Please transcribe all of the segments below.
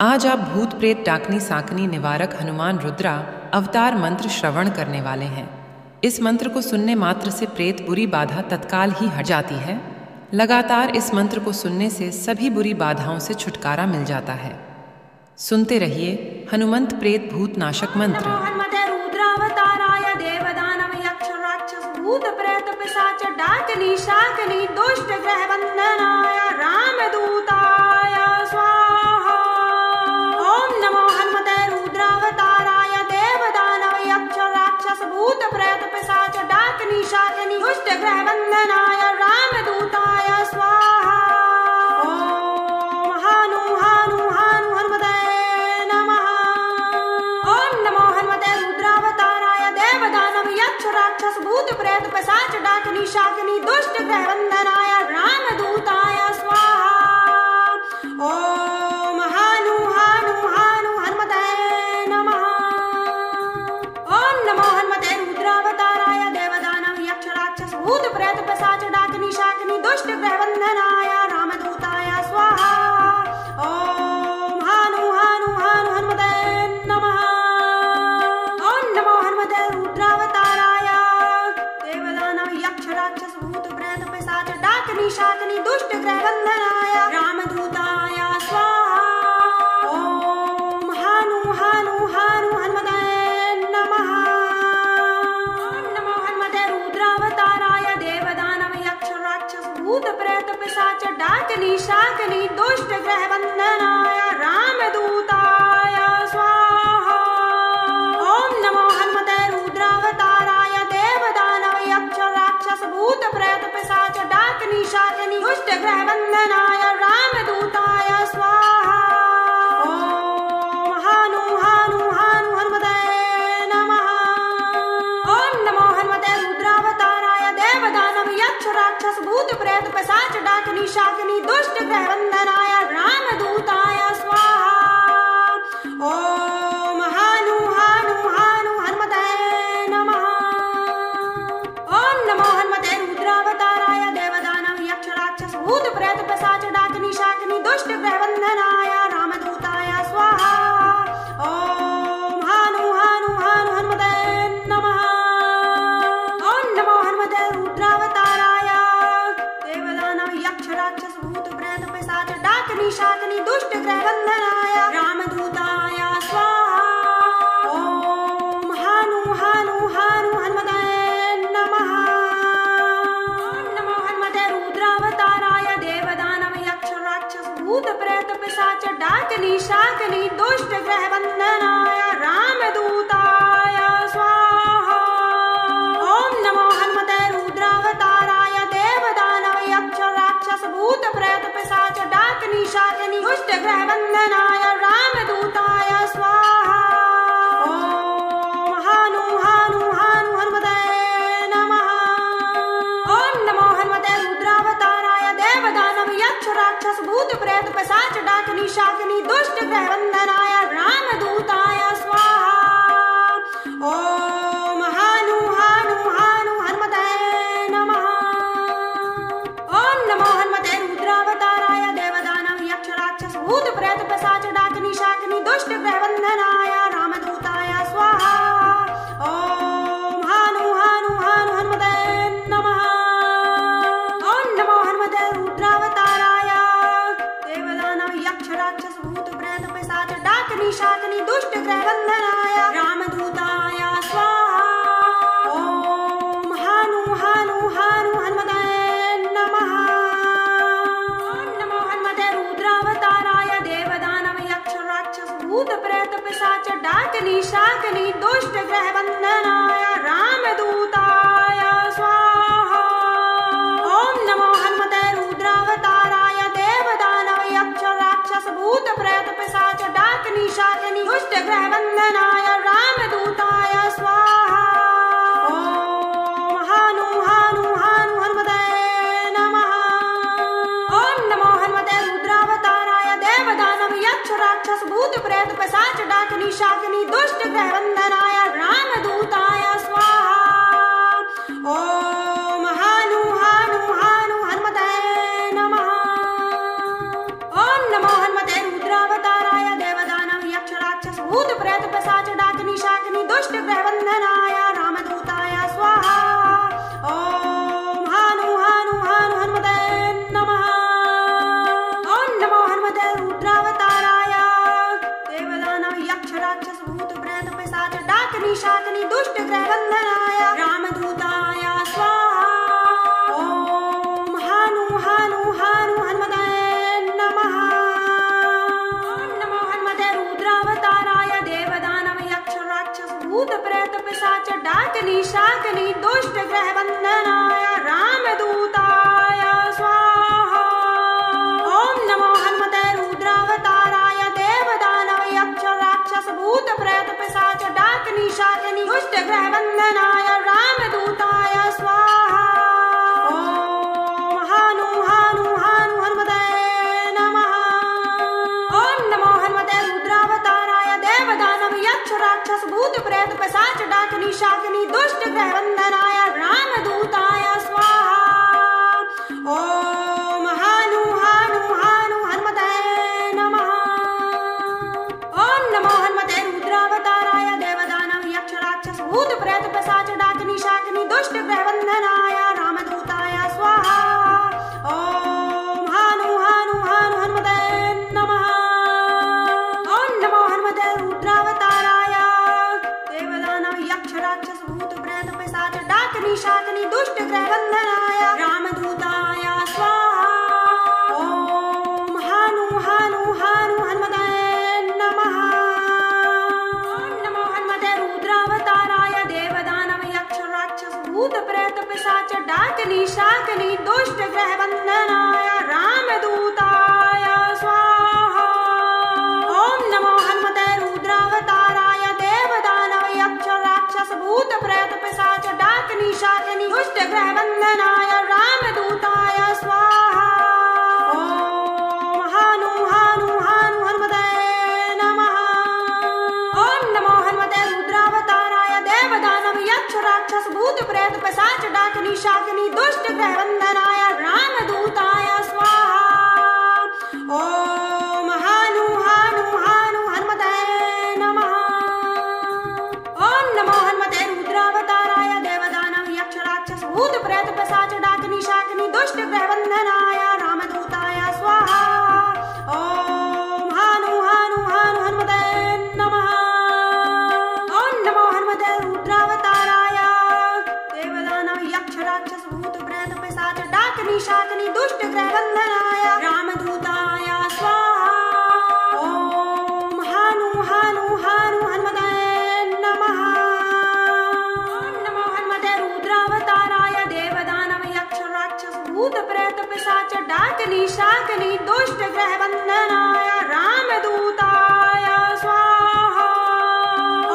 आज आप भूत प्रेत डाकनी साकनी निवारक हनुमान रुद्रा अवतार मंत्र श्रवण करने वाले हैं। इस मंत्र को सुनने मात्र से प्रेत बुरी बाधा तत्काल ही हट जाती है। लगातार इस मंत्र को सुनने से सभी बुरी बाधाओं से छुटकारा मिल जाता है। सुनते रहिए हनुमंत प्रेत भूत नाशक मंत्र। रुद्रावताराय देवदानव यक्ष राक्षस भूत प्रेत पिशाच डाकनी शाकनी दुष्ट ग्रह वंदनाय रामदूताय स्वाहा। ओम नमो हनुमते रुद्रावताराय देवदानव यक्ष राक्षस भूत प्रेत पिशाच डाकनी शाकनी दुष्ट ग्रह वंदनाय रामदूताय स्वाहा। ओम हानु हानु हानु हनुमते नमः। ओम नमो हनुमते रुद्रावताराय देवदानव यक्ष राक्षस भूत प्रेत पिशाच डाकनी शाकनी दुष्ट ग्रह वंदनाय रामदूताय स्वाहा। ओम हानु हानु हानु हनुमते नमः। ओम नमो हनुमते रुद्रावताराय देवदानव यक्ष राक्षस भूत प्रेत पिशाच डाकनी शाकनी दुष्ट ग्रह वंदनाय रामदूताय स्वाहा। ओम हानु हानु हानु हनुमते नमः। ओम नमो हनुमते रुद्रावताराय देवदानव यक्ष राक्षस भूत प्रेत पिशाच डाकनी शाकनी दुष्ट ग्रह वंदनाय रामदूताय स्वाहा। ओम हानु हानु हानु हनुमते नमः। ओम नमो हनुमते रुद्रावताराय देवदानव यक्ष राक्षस भूत प्रेत पिशाच डाकनी शाकनी दुष्ट ग्रह वंदनाय रामदूताय स्वाहा। ओम नमो हनुमते रुद्रावताराय देवदानव यक्ष राक्षस भूत प्रेत पिशाच डाकनी शाकनी दुष्ट ग्रह वंदनाय रामदूताय स्वाहा। ओम हानु हानु हानु हनुमते नमः। ओम नमो हनुमते रुद्रावताराय देवदानव यक्ष राक्षस भूत प्रेत पिशाच डाकनी शाकनी दुष्ट ग्रह वंदनाय रामदूताय स्वाहा। ओम हानु हानु हानु हनुमते नमः। ओम नमो हनुमते रुद्रावताराय देवदानव यक्ष राक्षस भूत प्रेत पिशाच डाकनी शाकनी दुष्ट ग्रह वंदनाय रामदूताय स्वाहा। ओम हानु हानु हानु हनुमते नमः। ओम नमो हनुमते रुद्रावताराय देवदानव यक्ष राक्षस भूत प्रेत पिशाच डाकनी शाकनी दुष्ट ग्रह वंदनाय रामदूताय स्वाहा। ओम हानु हानु हानु हनुमते नमः। ओम नमो हनुमते रुद्रावताराय देवदानव यक्ष राक्षस भूत प्रेत पिशाच डाकनी शाकनी दुष्ट ग्रह वंदनाय रामदूताय स्वाहा। ओम नमो हनुमते रुद्रावताराय देवदानव यक्ष राक्षस भूत प्रेत पिशाच डाकनी शाकनी दुष्ट ग्रह वंदनाय रामदूताय स्वाहा। ओम हानु हानु हानु हनुमते नमः। ओम नमो हनुमते रुद्रावताराय देवदानव यक्ष राक्षस भूत प्रेत पिशाच डाकनी शाकनी दुष्ट ग्रह वंदनाय रामदूताय स्वाहा। ओम हानु हानु हानु हनुमते नमः। ओम नमो हनुमते रुद्रावताराय देवदानव यक्ष राक्षस भूत प्रेत पिशाच डाकनी शाकनी दुष्ट ग्रह वंदनाय रामदूताय स्वाहा। ओम हानु हानु हानु हनुमते नमः। ओम नमो हनुमते रुद्रावताराय देवदानव यक्ष राक्षस भूत प्रेत पिशाच डाकनी शाकनी दुष्ट ग्रह वंदनाय रामदूताय स्वाहा। ओम हानु हानु हानु हनुमते नमः। ओम नमो हनुमते रुद्रावताराय देवदानव यक्ष राक्षस भूत प्रेत पिशाच डाकनी शाकनी दुष्ट ग्रह वंदनाय रामदूताय स्वाहा। ओम नमो हनुमते रुद्रावताराय देवदानव यक्ष राक्षस भूत प्रेत पिशाच डाकनी शाकनी दुष्ट ग्रह वंदनाय रामदूताय स्वाहा। ओम हानु हानु हानु हनुमते नमः। ओम नमो हनुमते रुद्रावताराय देवदानव यक्ष राक्षस भूत प्रेत पिशाच डाकनी शाकनी दुष्ट ग्रह वंदनाय रामदूताय स्वाहा। ओम हानु हानु हानु हनुमते नमः। ओम नमो हनुमते रुद्रावताराय देव पिशाच डाकिनी शाकिनी दुष्ट ग्रह बंधनाय रामदूताय स्वाहा। ओम नमो हनुमते रुद्रावताराय देवदानव यक्ष राक्षस भूत प्रेत पिशाच डाकिनी शाकिनी दुष्ट ग्रह बंधनाय रामदूताय स्वाहा। ओम हानु हानु हानु हनुमते नमः। ओम नमो हनुमते रुद्रावताराय देवदानव यक्ष राक्षस भूत प्रेत पिशाच डाकिनी शाकिनी दुष्ट ग्रह बंधनाय रामदूताय स्वाहा। ओम हानु हानु हानु हनुमते नमः। ओम नमो हनुमते रुद्रावताराय देवदानव यक्ष राक्षस भूत प्रेत पिशाच डाकिनी शाकिनी दुष्ट ग्रह बंधनाय रामदूताय स्वाहा। ओम हानु हानु हानु हनुमते नमः। ओम नमो हनुमते रुद्रावताराय देवदानव यक्ष राक्षस भूत प्रेत पिशाच डाकिनी शाकिनी दुष्ट ग्रह बंधनाय रामदूताय स्वाहा। ओम हानु हानु हानु हनुमते नमः। ओम नमो हनुमते रुद्रावताराय देवदानव यक्ष राक्षस भूत प्रेत पिशाच डाकिनी शाकिनी दुष्ट ग्रह बंधनाय रामदूताय स्वाहा। ओम नमो हनुमते रुद्रावताराय देवदानव यक्ष राक्षस भूत प्रेत पिशाच डाकिनी शाकिनी दुष्ट ग्रह बंधनाय रामदूताय स्वाहा। ओम हानु हानु हानु हनुमते नमः। ओम नमो हनुमते रुद्रावताराय देवदानव यक्ष राक्षस भूत प्रेत पिशाच डाकिनी शाकिनी दुष्ट ग्रह बंधनाय रामदूताय स्वाहा। ओम हानु हानु हानु हनुमते नमः। ओम नमो हनुमते रुद्रावताराय देवदानव यक्ष राक्षस भूत प्रेत पिशाच डाकिनी शाकिनी दुष्ट ग्रह बंधनाय रामदूताय स्वाहा। ओम हानु हानु हानु हनुमते नमः। ओम नमो हनुमते रुद्रावताराय देवदानव यक्ष राक्षस भूत प्रेत पिशाच डाकिनी शाकिनी दुष्ट ग्रह बंधनाय रामदूताय स्वाहा। ओम हानु हानु हानु हनुमते नमः। ओम नमो हनुमते रुद्रावताराय देवदानव यक्ष राक्षस भूत प्रेत पिशाच डाकिनी शाकिनी दुष्ट ग्रह बंधनाय रामदूताय स्वाहा।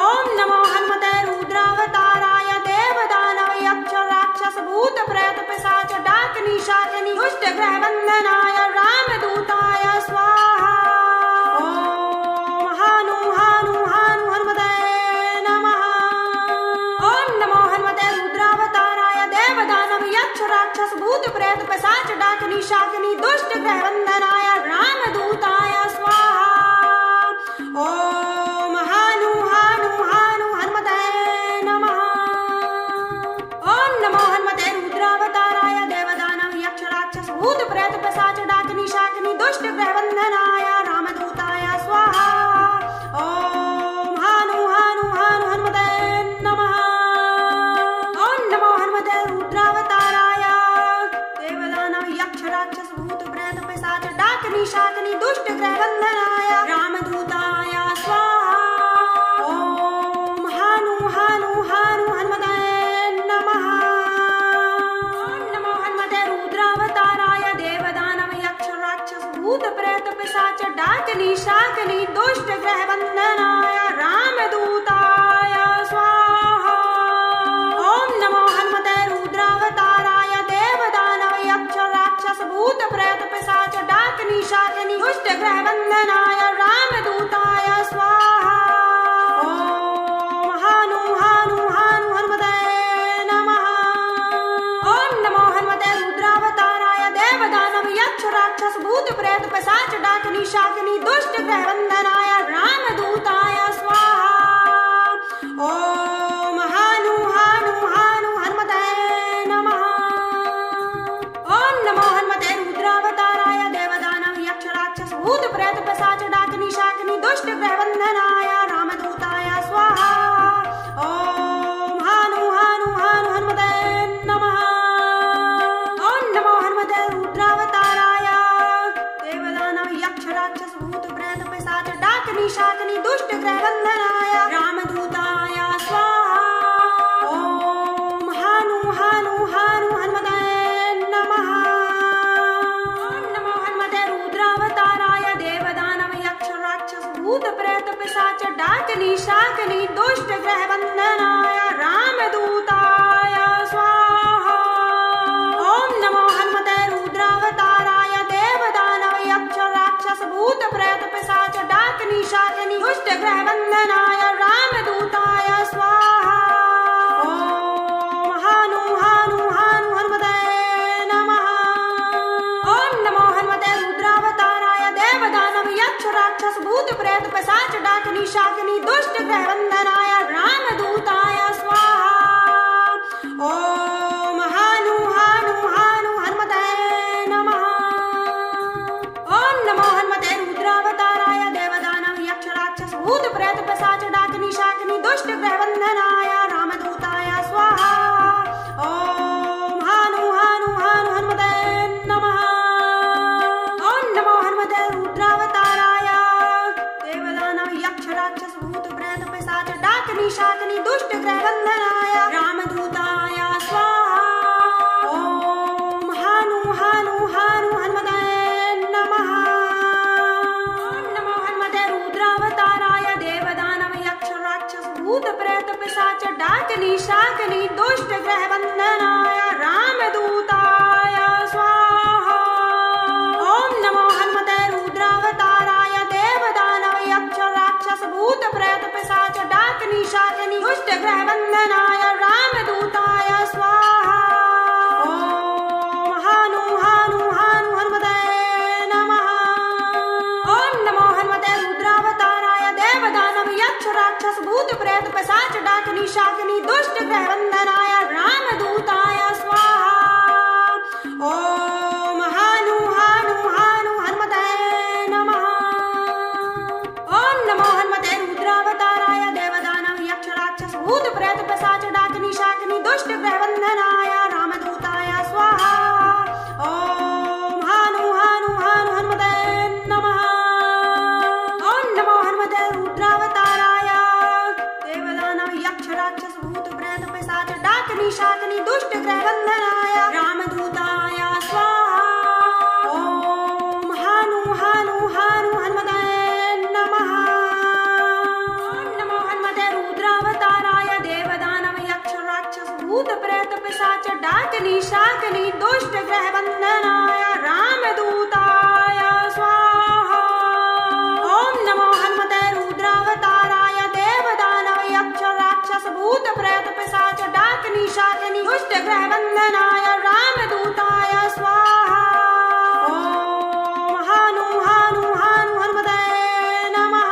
ओम नमो हनुमते रुद्रावताराय देवदानव यक्ष राक्षस भूत प्रेत पिशाच डाकिनी शाकिनी दुष्ट ग्रह बंधनाय रामदूताय स्वाहा। ओम हानु हानु हानु हनुमते नमः। ओम नमो हनुमते रुद्रावताराय देवदानव यक्ष राक्षस भूत प्रेत पिशाच डाकिनी शाकिनी दुष्ट ग्रह बंधनाय रामदूताय स्वाहा। ओम हानु हानु हानु हनुमते नमः। ओम नमो हनुमते रुद्रावताराय देवदानव यक्ष राक्षस भूत प्रेत पिशाच डाकिनी शाकिनी दुष्ट ग्रह बंधनाय रामदूताय स्वाहा। ओम हानु हानु हानु हनुमते नमः। ओम नमो हनुमते रुद्रावताराय देवदानव यक्ष राक्षस भूत प्रेत पिशाच डाकिनी शाकिनी दुष्ट ग्रह बंधनाय रामदूताय स्वाहा। ओम हानु हानु हानु हनुमते नमः। ओम नमो हनुमते रुद्रावताराय देवदानव यक्ष राक्षस भूत प्रेत पिशाच डाकिनी शाकिनी दुष्ट ग्रह बंधनाय रामदूताय स्वाहा। ओम नमो हनुमते रुद्रावताराय देवदानव यक्ष राक्षस भूत प्रेत पिशाच डाकिनी शाकिनी दुष्ट ग्रह बंधनाय रामदूताय स्वाहा। ओम हानु हानु हानु हनुमते नमः। ओम नमो हनुमते रुद्रावताराय देवदानव यक्ष राक्षस भूत प्रेत पिशाच डाकिनी शाकिनी दुष्ट ग्रह बंधनाय रामदूताय स्वाहा। ओम हानु हानु हानु हनुमते नमः। ओम नमो हनुमते रुद्रावताराय देवदानव यक्ष राक्षस भूत प्रेत पिशाच डाकिनी शाकिनी दुष्ट ग्रह बंधनाय रामदूताय स्वाहा। ओम हानु हानु हानु हनुमते नमः। ओम नमो हनुमते रुद्रावताराय देवदानव यक्ष राक्षस भूत प्रेत पिशाच डाकिनी शाकिनी दुष्ट ग्रह बंधनाय रामदूताय स्वाहा। भूत प्रेत पिशाच डाकिनी शाकिनी दुष्ट ग्रह बंधनाय रामदूताय स्वाहा। ओम नमो हनुमते रुद्रावताराय देवदानव यक्ष राक्षस भूत प्रेत पिशाच डाकिनी शाकिनी दुष्ट ग्रह बंधनाय रामदूताय स्वाहा। ओम हानु हानु हानु हनुमते नमः। ओम नमो हनुमते रुद्रावताराय देवदानव यक्ष राक्षस भूत प्रेत पिशाच डाकिनी शाकिनी दुष्ट ग्रह बंधनाय रामदूताय स्वाहा। ओम हानु हानु हानु हनुमते नमः। ओम नमो हनुमते रुद्रावताराय देवदानव यक्ष राक्षस भूत प्रेत पिशाच डाकिनी शाकिनी दुष्ट ग्रह बंधनाय रामदूताय स्वाहा। ओम हानु हानु हानु हनुमते नमः। ओम नमो हनुमते रुद्रावताराय देवदानव यक्ष राक्षस भूत प्रेत पिशाच डाकिनी शाकिनी दुष्ट ग्रह बंधनाय रामदूताय स्वाहा। ओम हानु हानु हानु हनुमते नमः। ओम नमो हनुमते रुद्रावताराय देवदानव यक्ष राक्षस भूत प्रेत पिशाच डाकिनी शाकिनी दुष्ट ग्रह बंधनाय रामदूताय स्वाहा। ओम नमो हनुमते रुद्रावताराय देवदानव यक्ष राक्षस भूत प्रेत पिशाच डाकिनी शाकिनी दुष्ट ग्रह बंधनाय रामदूताय स्वाहा। ओम हानु हानु हानु हनुमते नमः। ओम नमो हनुमते रुद्रावताराय देवदानव यक्ष राक्षस भूत प्रेत पिशाच डाकिनी शाकिनी दुष्ट ग्रह बंधनाय रामदूताय स्वाहा। ओम हानु हानु हानु हनुमते नमः। ओम नमो हनुमते रुद्रावताराय देवदानव यक्ष राक्षस भूत प्रेत पिशाच डाकिनी शाकिनी दुष्ट ग्रह बंधनाय रामदूताय स्वाहा। ओम हानु हानु हानु हनुमते नमः। ओम नमो हनुमते रुद्रावताराय देवदानव यक्ष राक्षस भूत प्रेत पिशाच डाकिनी शाकिनी दुष्ट ग्रह बंधनाय रामदूताय स्वाहा। ओम हानु हानु हानु हनुमते नमः। ओम नमो हनुमते रुद्रावताराय देवदानव यक्ष राक्षस भूत प्रेत पिशाच डाकिनी शाकिनी दुष्ट ग्रह बंधनाय रामदूताय स्वाहा। ओम नमो हनुमते रुद्रावताराय देवदानव यक्ष राक्षस भूत प्रेत पिशाच डाकिनी शाकिनी दुष्ट ग्रह बंधनाय रामदूताय स्वाहा। ओम हानु हानु हानु हनुमते नमः।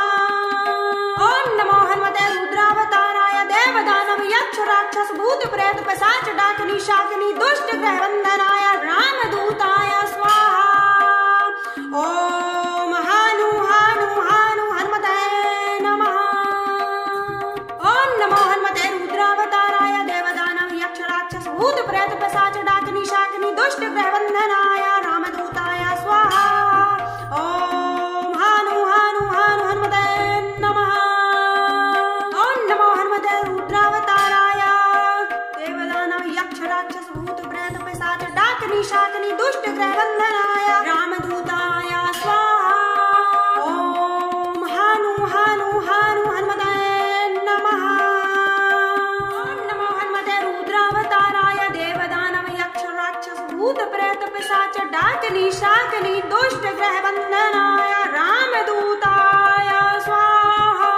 ओम नमो हनुमते रुद्रावताराय देवदानव यक्ष राक्षस भूत प्रेत पिशाच डाकिनी शाकिनी दुष्ट ग्रह बंधनाय रामदूताय स्वाहा। ओम हानु हानु हानु हनुमते नमः। ओम नमो हनुमते रुद्रावताराय देवदानव यक्ष राक्षस भूत प्रेत पिशाच डाकिनी शाकिनी दुष्ट ग्रह बंधनाय रामदूताय स्वाहा। ओम हानु हानु हानु हनुमते नमः। ओम नमो हनुमते रुद्रावताराय देवदानव यक्ष राक्षस भूत प्रेत पिशाच डाकिनी शाकिनी दुष्ट ग्रह बंधनाय रामदूताय स्वाहा। ओम हानु हानु हानु हनुमते नमः। ओम नमो हनुमते रुद्रावताराय देवदानव यक्ष राक्षस भूत प्रेत पिशाच डाकिनी शाकिनी दुष्ट ग्रह बंधनाय रामदूताय स्वाहा।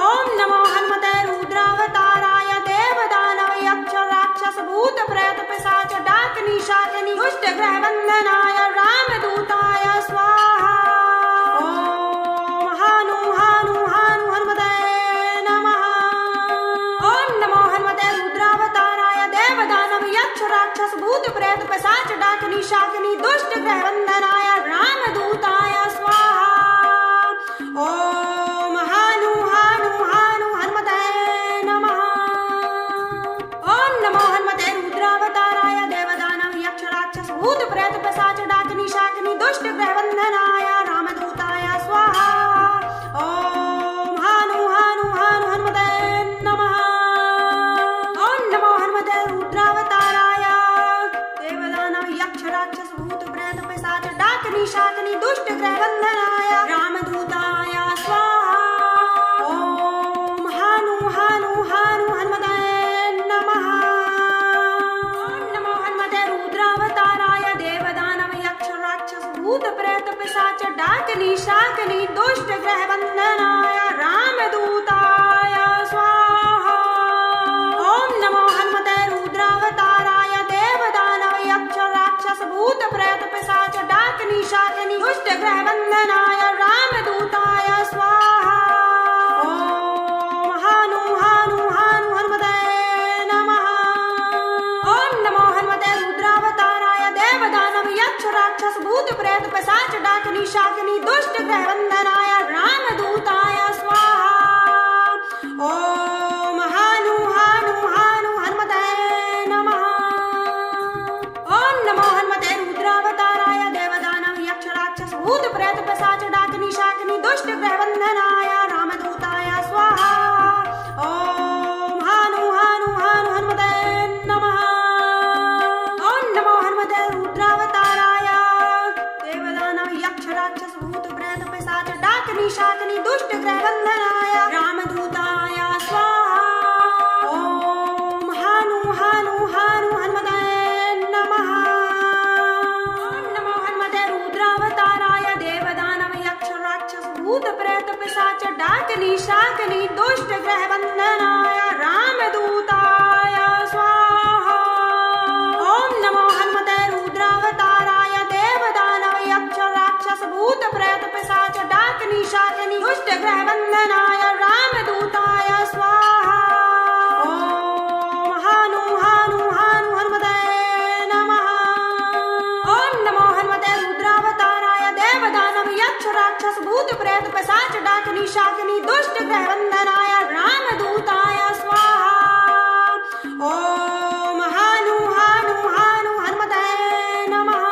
ओम नमो हनुमते रुद्रावताराय देवदानव यक्ष राक्षस भूत प्रेत पिशाच डाकिनी शाकिनी दुष्ट ग्रह बंधनाय रामदूताय स्वाहा। ओम हानु हानु हानु हनुमते नमः। ओम नमो हनुमते रुद्रावताराय देवदानव यक्ष राक्षस भूत प्रेत पिशाच डाकिनी शाकिनी दुष्ट ग्रह बंधनाय रामदूताय स्वाहा। ओम हानु हानु हानु हनुमते नमः। ओम नमो हनुमते रुद्रावताराय देवदानव यक्ष राक्षस भूत प्रेत पिशाच डाकिनी शाकिनी दुष्ट ग्रह बंधनाय रामदूताय स्वाहा। ओम हानु हानु हानु हनुमते नमः। ओम नमो हनुमते रुद्रावताराय देवदानव यक्ष शाकिनी दुष्ट ग्रह बंधनाय रामदूताय प्रेत पिशाच डाकिनी शाकिनी दुष्ट ग्रह बंधनाय रामदूताय स्वाहा। ओम नमो हनुमते रुद्रावताराय देवदानव यक्ष राक्षस भूत प्रेत पिशाच डाकिनी शाकिनी दुष्ट ग्रह बंधनाय रामदूताय स्वाहा। ओम हानु हानु हानु हनुमते नमः। ओम नमो हनुमते रुद्रावताराय देवदानव यक्ष राक्षस भूत प्रेत पिशाच डाकिनी शाकिनी दुष्ट ग्रह बंधनाय रामदूताय स्वाहा। ओम हानु हानु हानु हनुमते नमः।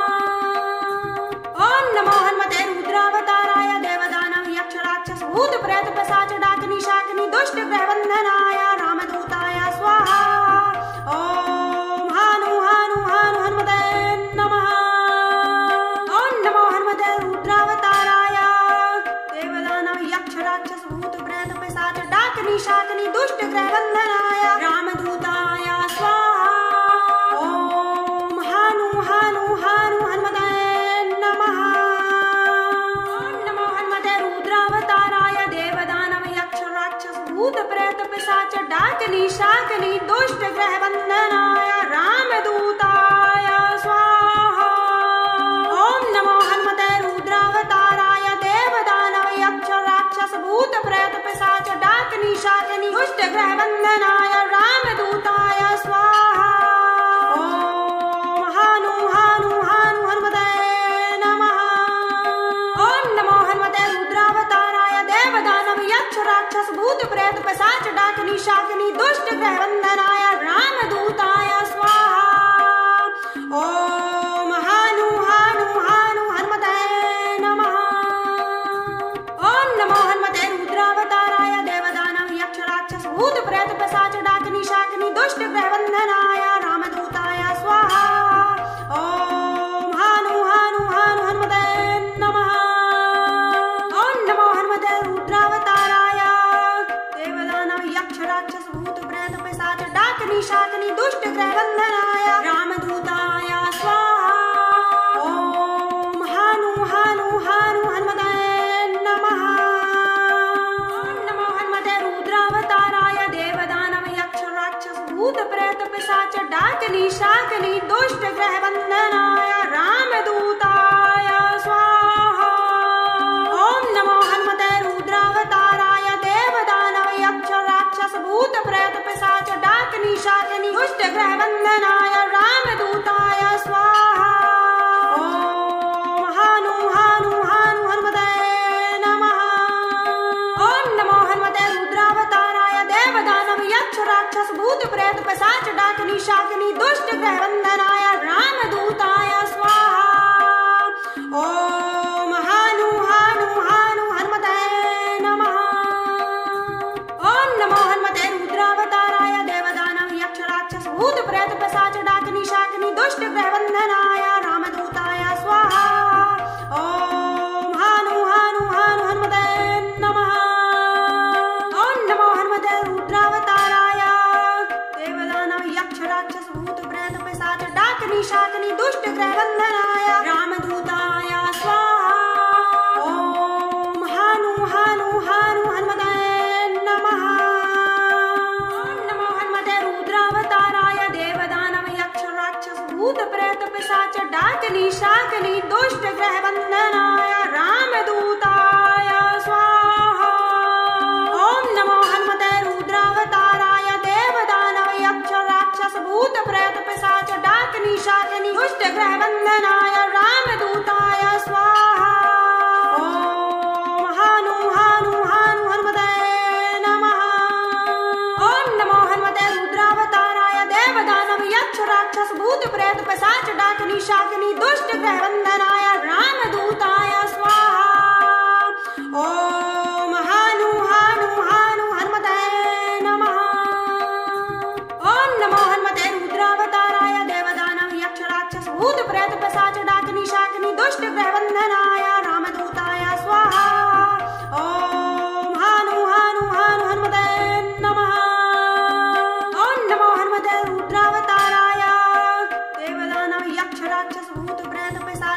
ओम नमो हनुमते रुद्रावताराय देवदानव यक्ष राक्षस भूत प्रेत पिशाच डाकिनी शाकिनी दुष्ट ग्रह बंधनाय रामदूताय स्वाहा। ओम हानु हानु हानु हनुमते नमः। ओम नमो हनुमते रुद्रावताराय देवदानव यक्ष राक्षस भूत प्रेत पिशाच डाकिनी शाकिनी दुष्ट ग्रह बंधनाय रामदूताय स्वाहा। ओम हानु हानु हानु हनुमते नमः। ओम नमो हनुमते रुद्रावताराय देवदानव यक्ष राक्षस भूत प्रेत पिशाच डाकिनी शाकिनी दुष्ट ग्रह बंधनाय रामदूताय स्वाहा। ओम नमो हनुमते रुद्रावताराय देवदानव यक्ष राक्षस भूत प्रेत पिशाच डाकिनी शाकिनी दुष्ट ग्रह बंधनाय रामदूताय स्वाहा। ओम हानु हानु हानु हनुमते नमः। ओम नमो हनुमते रुद्रावताराय देवदानव यक्ष राक्षस भूत प्रेत पिशाच डाकिनी शाकिनी दुष्ट ग्रह बंधनाय रामदूताय स्वाहा। ओम हानु हानु हानु हनुमते नमः। ओम नमो हनुमते रुद्रावताराय देवदानव यक्ष राक्षस भूत प्रेत पिशाच डाकिनी शाकिनी दुष्ट ग्रह बंधनाय रामदूताय स्वाहा। ओम हानु हानु हानु हनुमते नमः। ओम नमो हनुमते रुद्रावताराय देवदानव यक्ष राक्षस भूत प्रेत पिशाच डाकिनी शाकिनी दुष्ट ग्रह बंधनाय रामदूताय स्वाहा। ओम हानु हानु हानु हनुमते नमः। ओम नमो हनुमते रुद्रावताराय देवदानव यक्ष राक्षस भूत प्रेत पिशाच डाकिनी शाकिनी दुष्ट ग्रह बंधनाय रामदूताय स्वाहा। ओम नमो हनुमते रुद्रावताराय देवदानव यक्ष राक्षस भूत प्रेत पिशाच डाकिनी शाकिनी दुष्ट ग्रह बंधनाय रामदूताय स्वाहा। ओम हानु हानु हानु हनुमते नमः। ओम नमो हनुमते रुद्रावताराय देवदानव यक्ष राक्षस भूत प्रेत पिशाच डाकिनी शाकिनी दुष्ट ग्रह बंधनाय रामदूताय स्वाहा। ओम हानु हानु हानु हनुमते नमः। ओम नमो हनुमते रुद्रावताराय देवदानव यक्ष राक्षस भूत प्रेत पिशाच डाकिनी शाकिनी दुष्ट ग्रह बंधनाय रामदूताय स्वाहा। ओम हानु हानु हानु हनुमते नमः। ओम नमो हनुमते रुद्रावताराय देवदानव यक्ष राक्षस भूत प्रेत पिशाच डाकिनी शाकिनी दुष्ट ग्रह बंधनाय रामदूताय स्वाहा। ओम हानु हानु हानु हनुमते नमः। ओम नमो हनुमते रुद्रावताराय देवदानव यक्ष राक्षस भूत प्रेत पिशाच डाकिनी शाकिनी दुष्ट ग्रह बंधनाय रामदूताय स्वाहा। ओम नमो हनुमते रुद्रावताराय देवदानव यक्ष राक्षस भूत प्रेत पिशाच डाकिनी शाकिनी दुष्ट ग्रह बंधनाय रामदूताय स्वाहा। ओम हानु हानु हानु हनुमते नमः। ओम नमो हनुमते रुद्रावताराय देवदानव यक्ष राक्षस भूत प्रेत पिशाच डाकिनी शाकिनी दुष्ट ग्रह बंधनाय रामदूताय स्वाहा। ओम हानु हानु हानु हनुमते नमः। ओम नमो हनुमते रुद्रावताराय देवदानव यक्ष राक्षस भूत प्रेत पिशाच डाकिनी शाकिनी दुष्ट ग्रह बंधनाय रामदूताय स्वाहा। ओम हानु हानु हानु हनुमते नमः। ओम नमो हनुमते रुद्रावताराय देवदानव यक्ष राक्षस भूत प्रेत पिशाच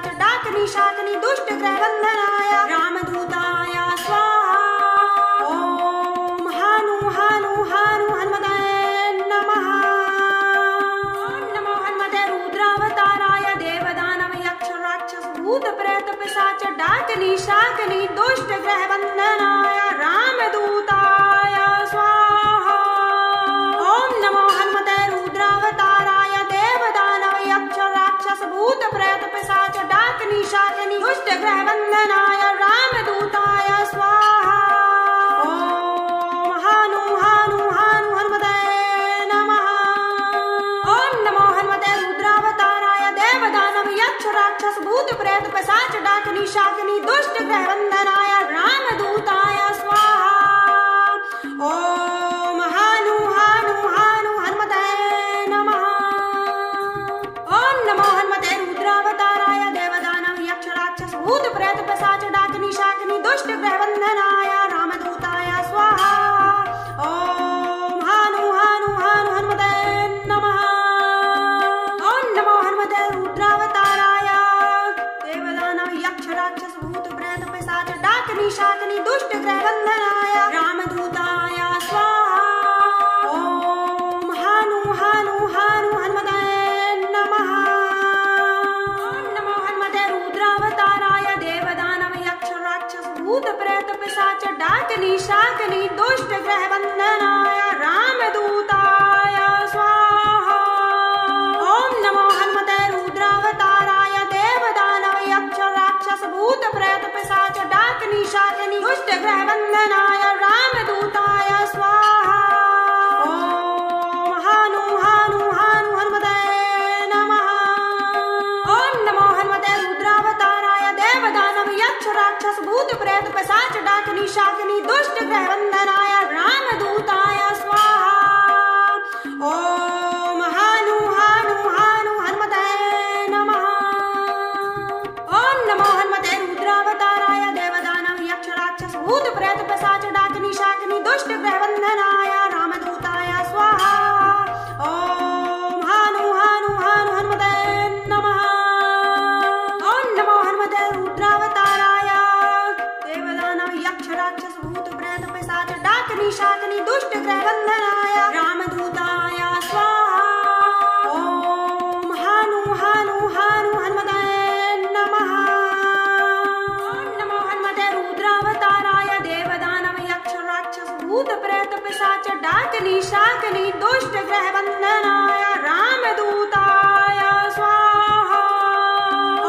डाकिनी शाकिनी दुष्ट ग्रह बंधनाय रामदूताय स्वाहा। ओम नमो हनुमते रुद्रावताराय देवदानव यक्ष राक्षस भूत प्रेत पिशाच डाकिनी शाकिनी दुष्ट ग्रह बंधनाय रामदूताय स्वाहा। ओम हानु हानु हानु हनुमते नमः। ओम नमो हनुमते रुद्रावताराय देवदानव यक्ष राक्षस भूत प्रेत पिशाच डाकिनी शाकिनी दुष्ट ग्रह बंधनाय रामदूताय स्वाहा। ओम हानु हानु हानु हनुमते नमः। ओम नमो हनुमते रुद्रावताराय देवदानव यक्ष राक्षस भूत प्रेत पिशाच डाकिनी शाकिनी दुष्ट ग्रह बंधनाय रामदूताय स्वाहा। ओम हानु हानु हानु हनुमते नमः। ओम नमो हनुमते रुद्रावताराय देवदानव यक्ष राक्षस भूत प्रेत पिशाच डाकिनी शाकिनी दुष्ट ग्रह बंधनाय रामदूताय स्वाहा। ओम हानु हानु हानु हनुमते नमः। ओम नमो हनुमते रुद्रावताराय देवदानव यक्ष राक्षस भूत प्रेत पिशाच डाकिनी शाकिनी दुष्ट ग्रह बंधनाय रामदूताय स्वाहा। ओम नमो हनुमते रुद्रावताराय देवदानव यक्ष राक्षस भूत प्रेत पिशाच डाकिनी शाकिनी दुष्ट ग्रह बंधनाय रामदूताय स्वाहा। ओम हानु हानु हानु हनुमते नमः। ओम नमो हनुमते रुद्रावताराय देवदानव यक्ष राक्षस भूत प्रेत पिशाच डाकिनी शाकिनी दुष्ट ग्रह बंधनाय रामदूताय स्वाहा। ओम हानु हानु हानु हनुमते नमः। ओम नमो हनुमते रुद्रावताराय देवदानव यक्ष राक्षस भूत प्रेत पिशाच डाकिनी शाकिनी दुष्ट ग्रह बंधनाय रामदूताय स्वाहा। ओम हानु हानु हानु हनुमते नमः। ओम नमो हनुमते रुद्रावताराय देवदानव यक्ष राक्षस भूत प्रेत पिशाच डाकिनी शाकिनी दुष्ट ग्रह बंधनाय रामदूताय स्वाहा। ओम हानु हानु हानु हनुमते नमः। ओम नमो हनुमते रुद्रावताराय देवदानव यक्ष राक्षस भूत प्रेत पिशाच डाकिनी शाकिनी दुष्ट ग्रह बंधनाय रामदूताय स्वाहा।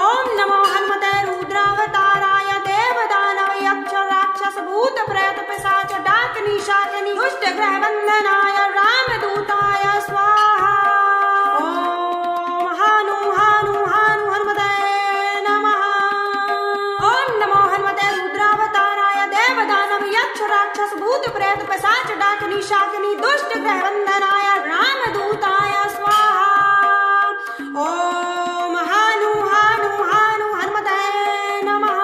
ओम नमो हनुमते रुद्रावताराय देवदानव यक्ष राक्षस भूत प्रेत पिशाच डाकिनी शाकिनी दुष्ट ग्रह बंधनाय रामदूताय स्वाहा। ओम हानु हानु हानु हनुमते नमः। ओम नमो हनुमते रुद्रावताराय देवदानव यक्ष राक्षस भूत प्रेत पिशाच डाकिनी शाकिनी दुष्ट ग्रह बंधनाय रामदूताय स्वाहा। ओम हानु हानु हानु हनुमते नमः।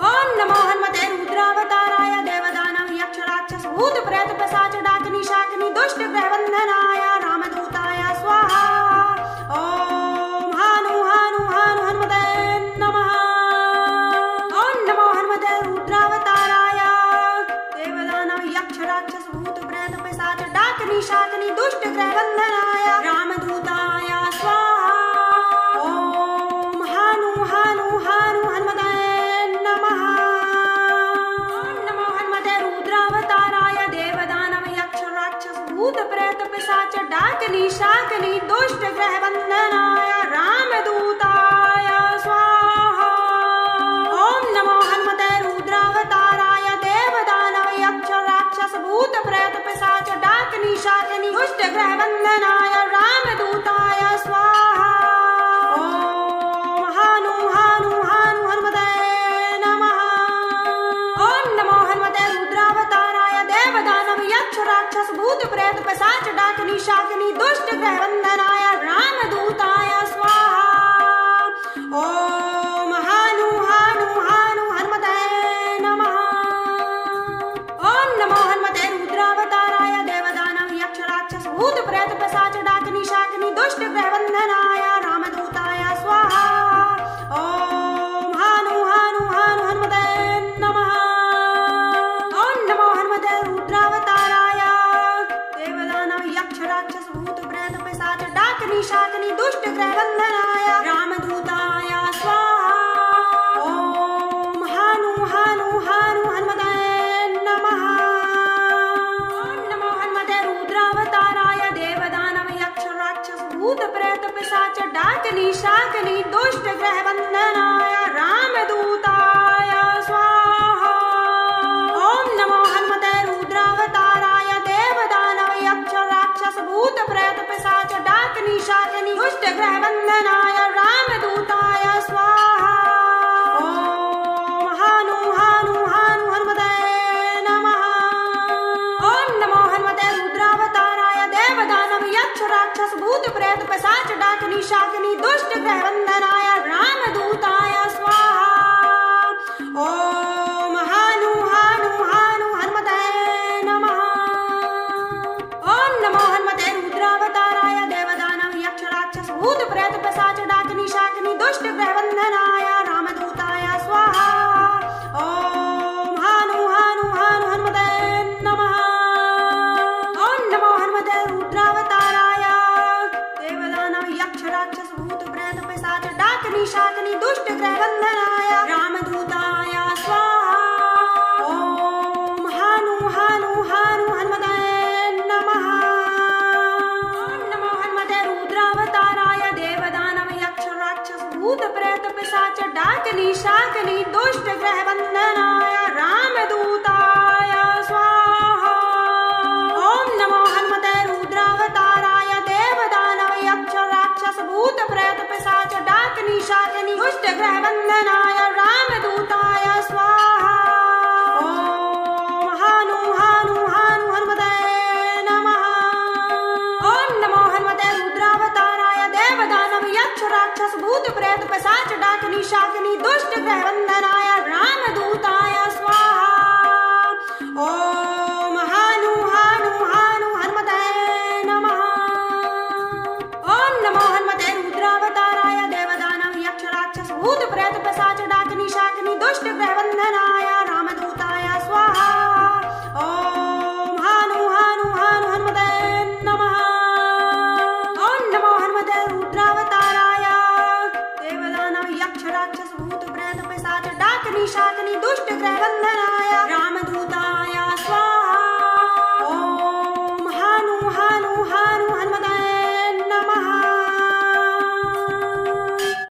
ओम नमो हनुमते रुद्रावताराय देवदानव यक्ष राक्षस भूत प्रेत पिशाच डाकिनी शाकिनी दुष्ट ग्रह बंधनाय रामदूताय स्वाहा। ओम हानु हानु हानु हनुमते नमः। ओम नमो हनुमते रुद्रावताराय देवदानव यक्ष राक्षस भूत प्रेत पिशाच डाकिनी शाकिनी दुष्ट ग्रह बंधनाय रामदूताय स्वाहा। ओम हानु हानु हानु हनुमते नमः। ओम नमो हनुमते रुद्रावताराय देवदानव यक्ष राक्षस भूत प्रेत पिशाच डाकिनी शाकिनी दुष्ट ग्रह बंधनाय रामदूताय स्वाहा। ओम नमो हनुमते रुद्रावताराय देवदानव यक्ष राक्षस भूत प्रेत पिशाच डाकिनी शाकिनी दुष्ट ग्रह बंधनाय रामदूताय स्वाहा। ओम हानु हानु हानु हनुमते नमः। ओम नमो हनुमते रुद्रावताराय देवदानव यक्ष राक्षस भूत प्रेत पिशाच डाकिनी शाकिनी दुष्ट ग्रह बंधनाय रामदूताय स्वाहा। ओम हानु हानु हानु हनुमते नमः। ओम नमो हनुमते रुद्रावताराय देवदानव यक्ष राक्षस भूत प्रेत पिशाच डाकिनी शाकिनी दुष्ट ग्रह बंधनाय रामदूताय स्वाहा। ओम हानु हानु हानु हनुमते नमः। ओम नमो हनुमते रुद्रावताराय देवदानव यक्ष राक्षस भूत प्रेत पिशाच डाकिनी शाकिनी दुष्ट शाकिनी दुष्ट ग्रह बंधनाय रामदूताय स्वाहा। ओम नमो हनुमते रुद्रावताराय देवदानव यक्ष राक्षस भूत प्रेत पिशाच डाकिनी शाकिनी दुष्ट ग्रह बंधनाय रामदूताय स्वाहा। ओम हानु हानु हानु हनुमते नमः। ओम नमो हनुमते रुद्रावताराय देवदानव यक्ष राक्षस भूत प्रेत पिशाच डाकिनी शाकिनी दुष्ट ग्रह बंधनाय रामदूताय स्वाहा। ओम हानु हानु हानु हनुमते नमः। ओम नमो हनुमते रुद्रावताराय देवदानव यक्ष राक्षस भूत प्रेत पिशाच डाकिनी शाकिनी दुष्ट ग्रह बंधनाय रामदूताय स्वाहा। ओम हानु हानु हानु हनुमते नमः। ओम नमो हनुमते रुद्रावताराय देवदानव यक्ष राक्षस भूत प्रेत पिशाच डाकिनी शाकिनी दुष्ट ग्रह बंधनाय रामदूताय स्वाहा। ओम हानु हानु हानु हनुमते नमः। ओम नमो हनुमते रुद्रावताराय देवदानव यक्ष राक्षस भूत प्रेत पिशाच डाकिनी शाकिनी दुष्ट ग्रह बंधनाय रामदूताय स्वाहा। ओम नमो हनुमते रुद्रावताराय देवदानव यक्ष राक्षस भूत प्रेत पिशाच डाकिनी शाकिनी दुष्ट ग्रह बंधनाय रामदूताय स्वाहा। ओम हानु हानु हानु हनुमते नमः। ओम नमो हनुमते रुद्रावताराय देवदानव यक्ष राक्षस भूत प्रेत पिशाच डाकिनी शाकिनी दुष्ट ग्रह बंधनाय रामदूताय स्वाहा। ओम हानु हानु हानु हनुमते नमः। ओम नमो हनुमते रुद्रावताराय देवदानव यक्ष राक्षस भूत प्रेत पिशाच डाकिनी शाकिनी दुष्ट ग्रह बंधनाय